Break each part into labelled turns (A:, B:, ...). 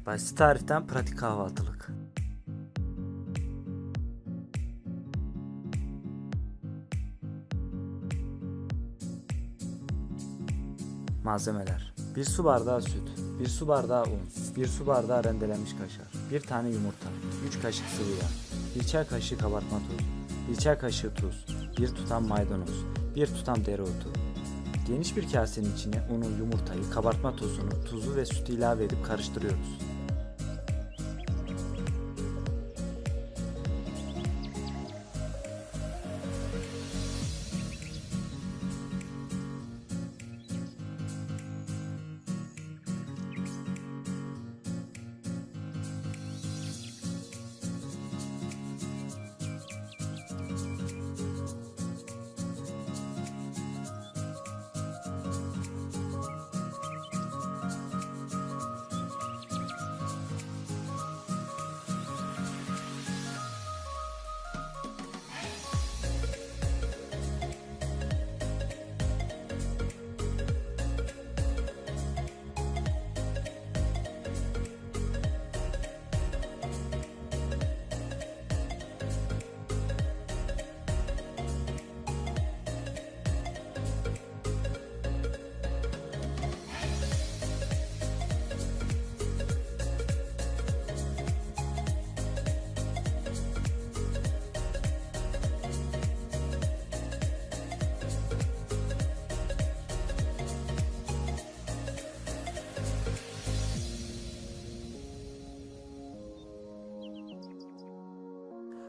A: Basit tariften pratik kahvaltılık. Malzemeler: 1 su bardağı süt, 1 su bardağı un, 1 su bardağı rendelenmiş kaşar, 1 tane yumurta, 3 kaşık sıvı yağ, 1 çay kaşığı kabartma tozu, 1 çay kaşığı tuz, 1 tutam maydanoz, 1 tutam dereotu. Geniş bir kasenin içine unu, yumurtayı, kabartma tozunu, tuzu ve sütü ilave edip karıştırıyoruz.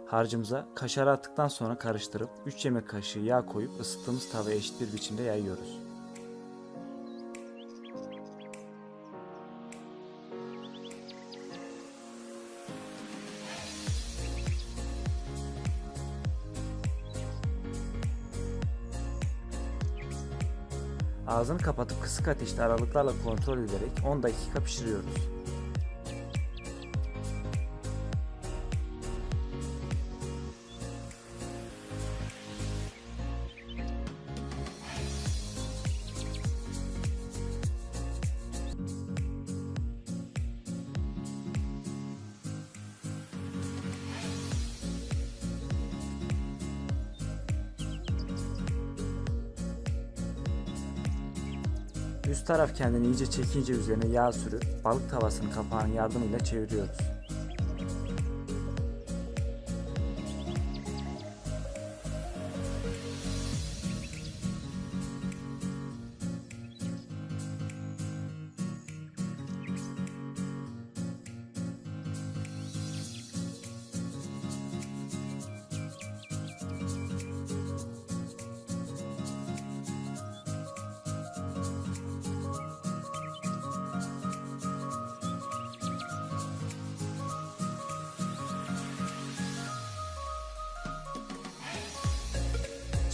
A: Harcımıza kaşarı attıktan sonra karıştırıp 3 yemek kaşığı yağ koyup ısıttığımız tavaya eşit bir biçimde yayıyoruz. Ağzını kapatıp kısık ateşte aralıklarla kontrol ederek 10 dakika pişiriyoruz. Üst taraf kendini iyice çekince üzerine yağ sürüp balık tavasının kapağının yardımıyla çeviriyoruz.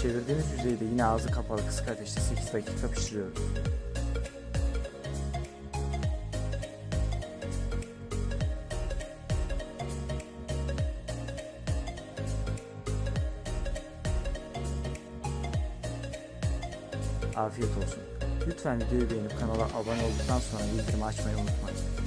A: Çevirdiğimiz yüzeyde yine ağzı kapalı kısık ateşte 8 dakika pişiriyoruz. Afiyet olsun. Lütfen videoyu beğenip kanala abone olduktan sonra bildirimi açmayı unutmayın.